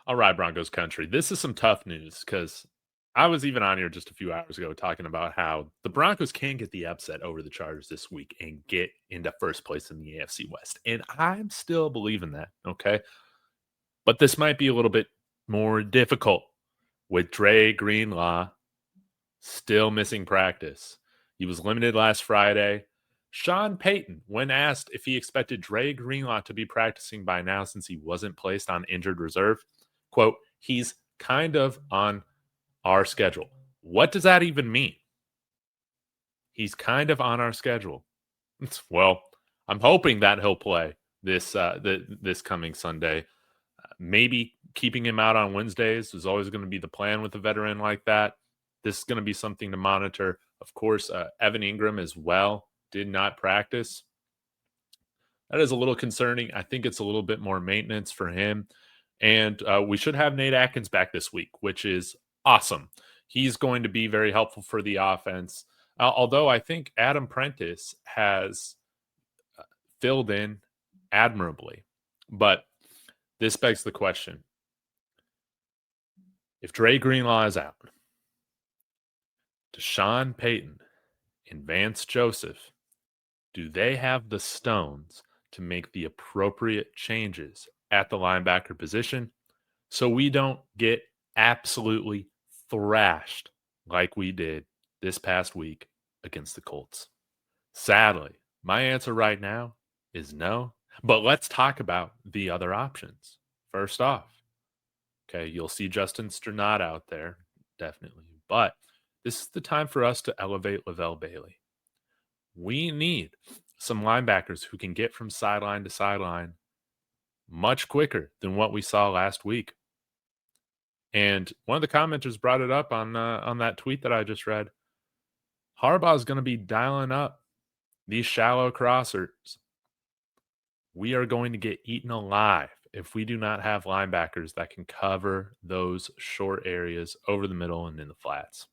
All right, Broncos country. This is some tough news because I was even on here just a few hours ago talking about how the Broncos can get the upset over the Chargers this week and get into first place in the AFC West. And I'm still believing that, okay? But this might be a little bit more difficult with Dre Greenlaw still missing practice. He was limited last Friday. Sean Payton, when asked if he expected Dre Greenlaw to be practicing by now since he wasn't placed on injured reserve, quote, he's kind of on our schedule. What does that even mean? He's kind of on our schedule. Well, I'm hoping that he'll play this coming Sunday. Maybe keeping him out on Wednesdays is always going to be the plan with a veteran like that. This is going to be something to monitor. Of course, Evan Engram as well did not practice. That is a little concerning. I think it's a little bit more maintenance for him. And we should have Nate Atkins back this week, which is awesome. He's going to be very helpful for the offense. Although I think Adam Prentice has filled in admirably. But this begs the question. If Dre Greenlaw is out, Deshaun Payton and Vance Joseph, do they have the stones to make the appropriate changes at the linebacker position so we don't get absolutely thrashed like we did this past week against the Colts? Sadly, my answer right now is no. But let's talk about the other options. First off, okay, you'll see Justin Sternad out there, definitely. But this is the time for us to elevate Lavelle Bailey. We need some linebackers who can get from sideline to sideline much quicker than what we saw last week. And one of the commenters brought it up on that tweet that I just read. Harbaugh is going to be dialing up these shallow crossers. We are going to get eaten alive if we do not have linebackers that can cover those short areas over the middle and in the flats.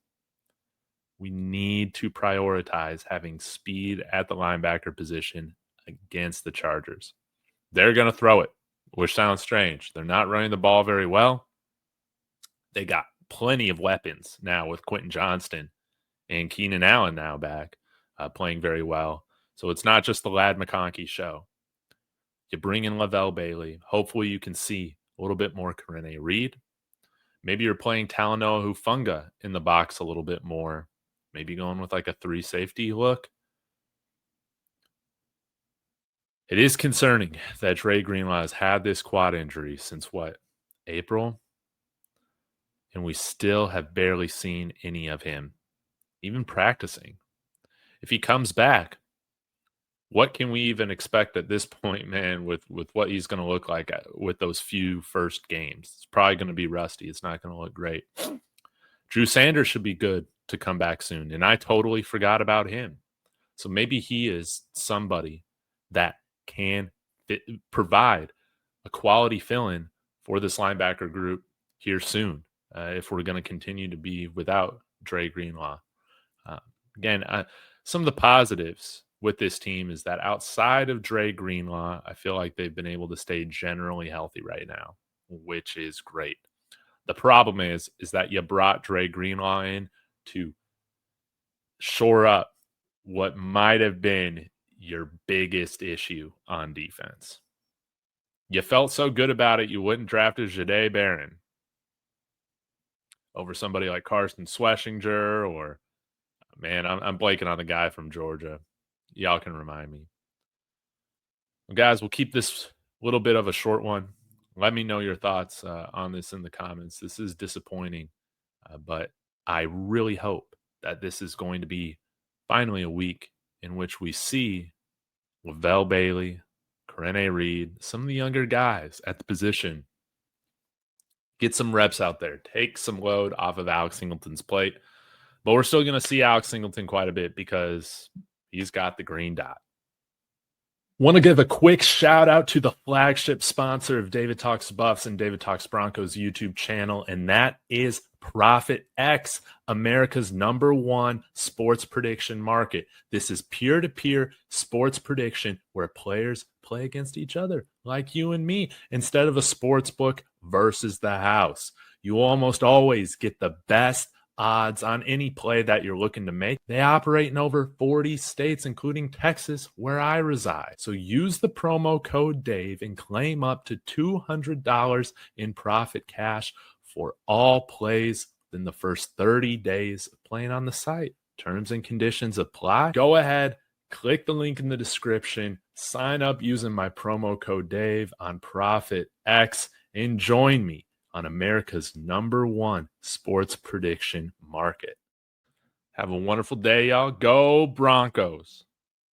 We need to prioritize having speed at the linebacker position against the Chargers. They're going to throw it, which sounds strange. They're not running the ball very well. They got plenty of weapons now with Quentin Johnston and Keenan Allen now back playing very well. So it's not just the Ladd McConkey show. You bring in Lavelle Bailey. Hopefully you can see a little bit more Karene Reid. Maybe you're playing Talanoa Hufanga in the box a little bit more. Maybe going with like a 3 safety look. It is concerning that Dre Greenlaw has had this quad injury since April? And we still have barely seen any of him, even practicing. If he comes back, what can we even expect at this point, man, with what he's going to look like with those few first games? It's probably going to be rusty. It's not going to look great. Drew Sanders should be good to come back soon, and I totally forgot about him. So maybe he is somebody that can provide a quality fill-in for this linebacker group here soon if we're going to continue to be without Dre Greenlaw. Again, some of the positives with this team is that outside of Dre Greenlaw, I feel like they've been able to stay generally healthy right now, which is great. The problem is that you brought Dre Greenlaw in to shore up what might have been your biggest issue on defense. You felt so good about it, you wouldn't draft a Jahdae Barron over somebody like Carson Schlesinger or, man, I'm blanking on the guy from Georgia. Y'all can remind me. Well, guys, we'll keep this a little bit of a short one. Let me know your thoughts on this in the comments. This is disappointing, but I really hope that this is going to be finally a week in which we see Lavelle Bailey, Karene Reid, some of the younger guys at the position get some reps out there, take some load off of Alex Singleton's plate. But we're still going to see Alex Singleton quite a bit because he's got the green dot. Want to give a quick shout out to the flagship sponsor of David Talks Buffs and David Talks Broncos YouTube channel, and that is Profit X, America's #1 sports prediction market. This is peer-to-peer sports prediction where players play against each other like you and me instead of a sports book versus the house. You almost always get the best odds on any play that you're looking to make. They operate in over 40 states, including Texas, where I reside. So use the promo code Dave and claim up to $200 in profit cash for all plays in the first 30 days of playing on the site. Terms and conditions apply. Go ahead, click the link in the description, sign up using my promo code Dave on Profit X, and join me on America's #1 sports prediction market. Have a wonderful day, y'all. Go Broncos.